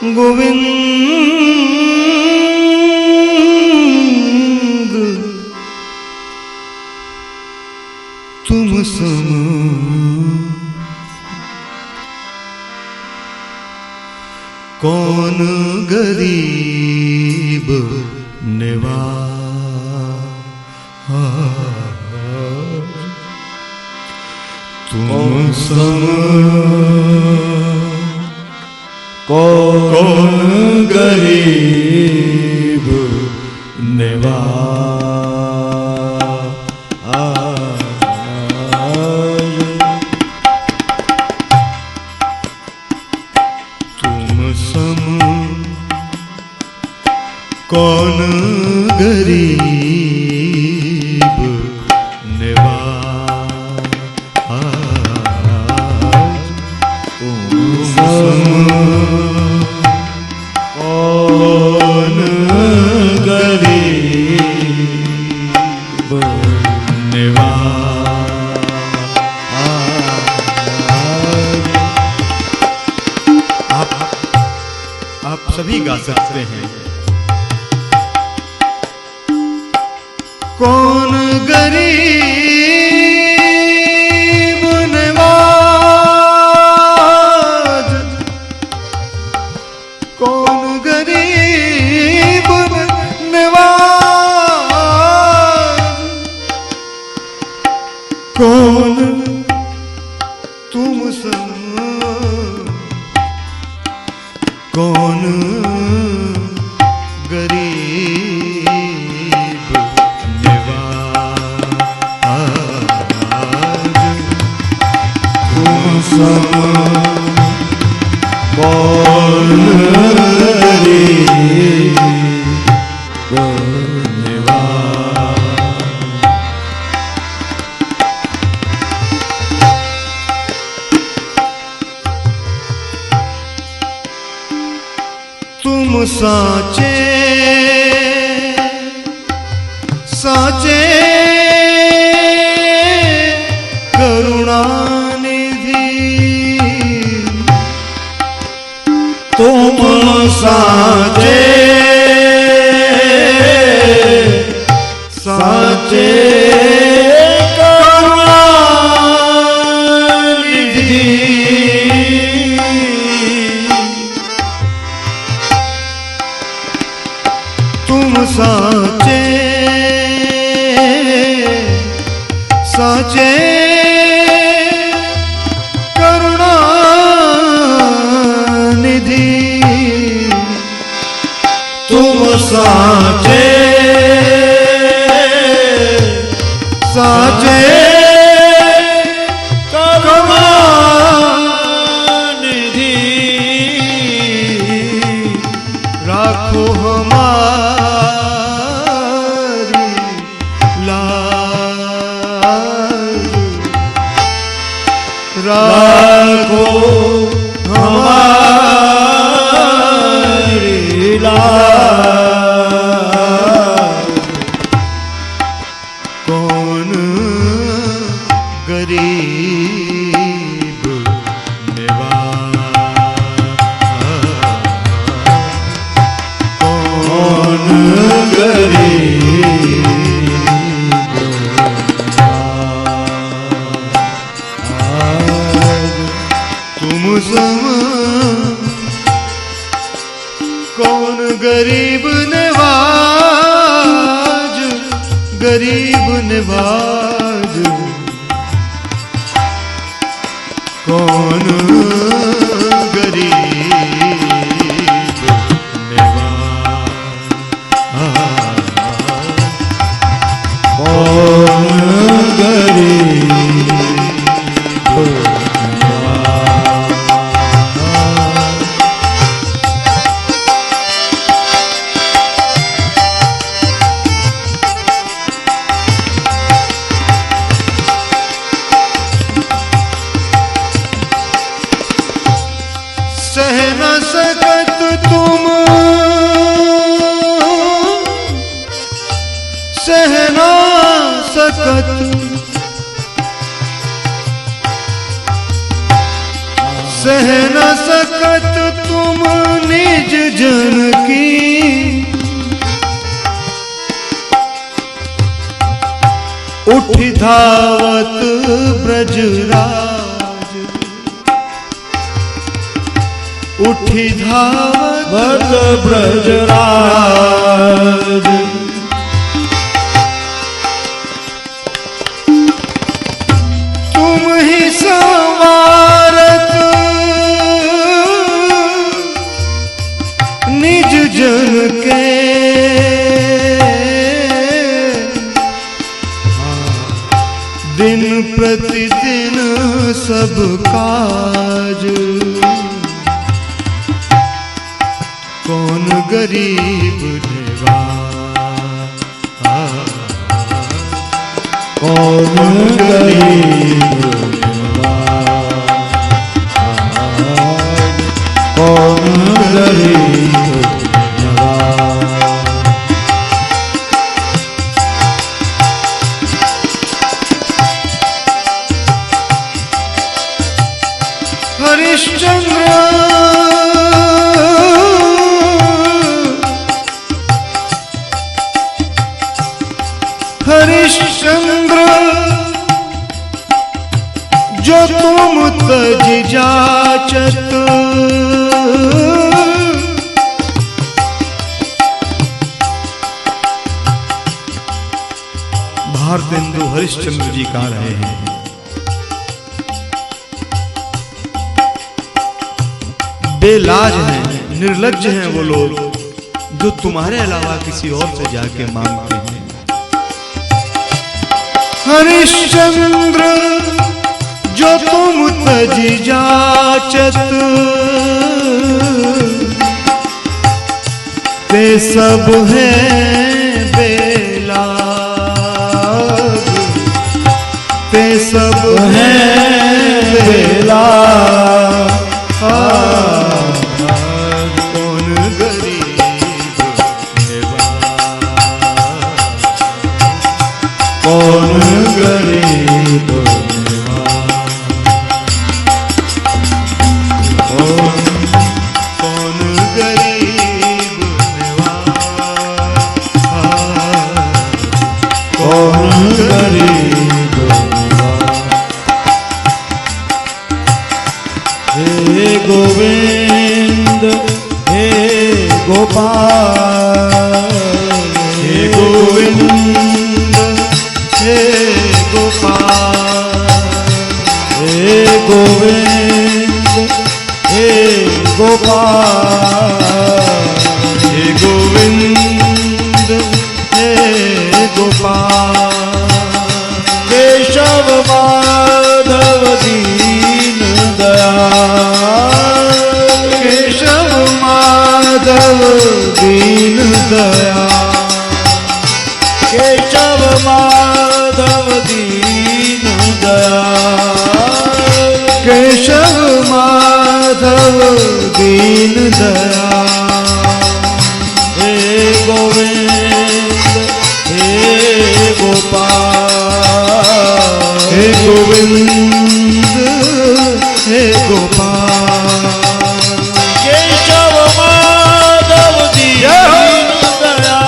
गोविंद तुम सम कौन गरीब निवाज तुम सम कौन गरीब निवाज तुम सम कौन गरीब निवाज तुम सम कौन गरीब निवाज। आप सभी गा सकते हैं। कौन गरीब निवाज कौन गरीब निवाज कौन तुम सम कौन गरीब निवाज तुम सम कौन गरीब निवाज। तुम साचे साचे करुणानिधि तुम साचे साचे करुणानिधि तुम साचे साचे करुणानिधि तुम साचे साचे करुणानिधि राखो हमारी लाज राखो हमारी लाज। कौन गरीब निवाज कौन गरीब निवाज तुम सम कौन गरीब निवाज गरीब निवाज कौन गरीब निवाज कौन गरीब सह न सकत तुम सह न सकत सह न सकत तुम निज जन की, उठी धावत ब्रजराज, उठी धावत ब्रजराज। तुम ही संवारत निज जन के, दिन प्रतिदिन सब काज। कौन गरीब निवाज, कौन गरीब कौन गरीब हरिश्चंद्र हरिश्चंद्र जो तुम तज जाचत, भारतेंदु हरिश्चंद्र जी कह रहे हैं, बेलाज हैं, निर्लज्ज हैं वो लोग जो तुम्हारे अलावा किसी और से जाके मांगते हैं। हरिश्चंद्र जो तुम तज जाचत, ते सब हैं बेलाग, ते सब हैं बेलाग। कौन गरीब कौन गरीब कौन गरीब कौन गरीब। हे गोविंद हे गोपाल, हे गोविंद हे गोपाल, हे गोविंद हे गोपाल, हे गोविंद हे गोपाल। केशव माधव दीन दयाल, केशव माधव दीन दयाल, केशव माधव दीन दयाल, केशव माधव दीन दयाल। हे गोविंद हे गोपाल, हे गोविंद हे गोपाल। केशव माधव दीन दयाल,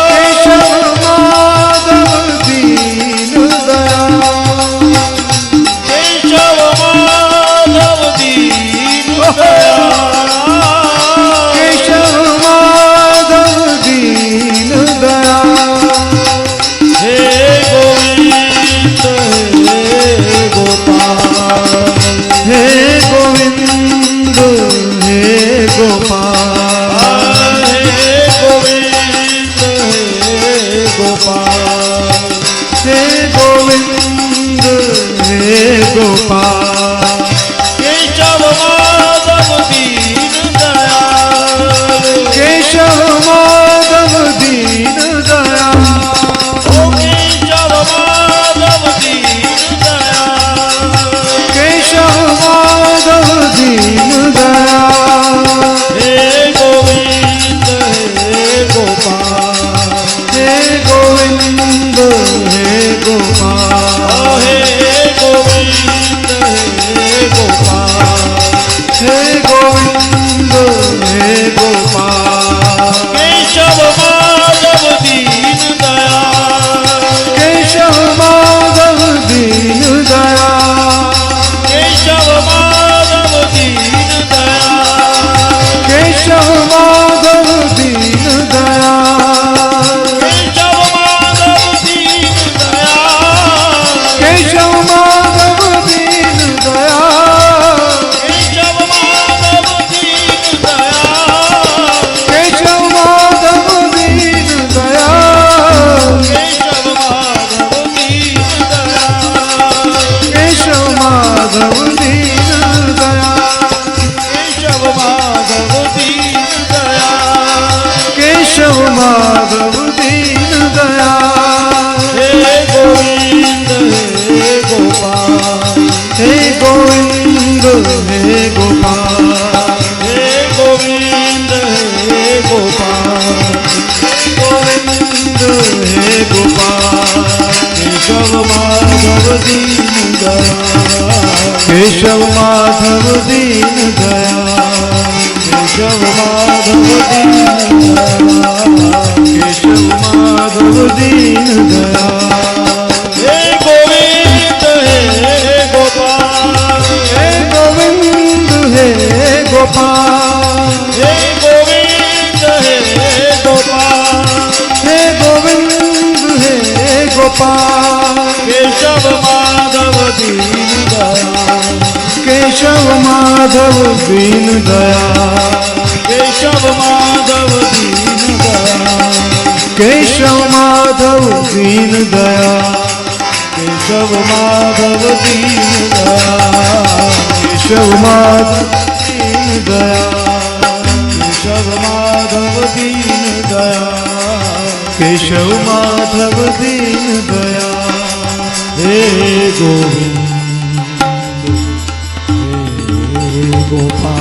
केशव माधव दीन दयाल, केशव माधव दीन दयाल, केशव माधव दीन दयाल। हे गोविंद हे गोपाल, हे गोविंद हे गोपाल, हे गोविंद हे गोपाल, हे गोविंद हे गोपाल। केशव माधव दीन दयाल, केशव माधव दीन दयाल, ओ केशव माधव दीन दयाल, केशव माधव दीन दयाल। हे गोविंद हे गोपाल, हे गोविंद हे गोपाल, हे गोविंद हे गोपाल, गोविंद हे गोपाल, हे गोविंद हे गोपाल, गोविंद हे गोपाल, केशव माधव दीन दयाल, केशव माधव दीन दयाल, केशव माधव दीन दयाल, केशव माधव दीन दयाल। हे गोविंद हे गोपाल, हे गोविंद हे गोपाल, हे गोविंद हे गोपाल, हे गोविंद हे गोपाल, केशव माधव दीन दयाल, केशव माधव दीन दयाल, केशव माधव दीन दयाल, केशव माधव दीन दयाल, केशव माधव दीन दयाल, केशव माधव दीन दयाल, केशव माधव दीन दयाल, केशव माधव दीन दयाल। हे गोविंद हे गोपाल।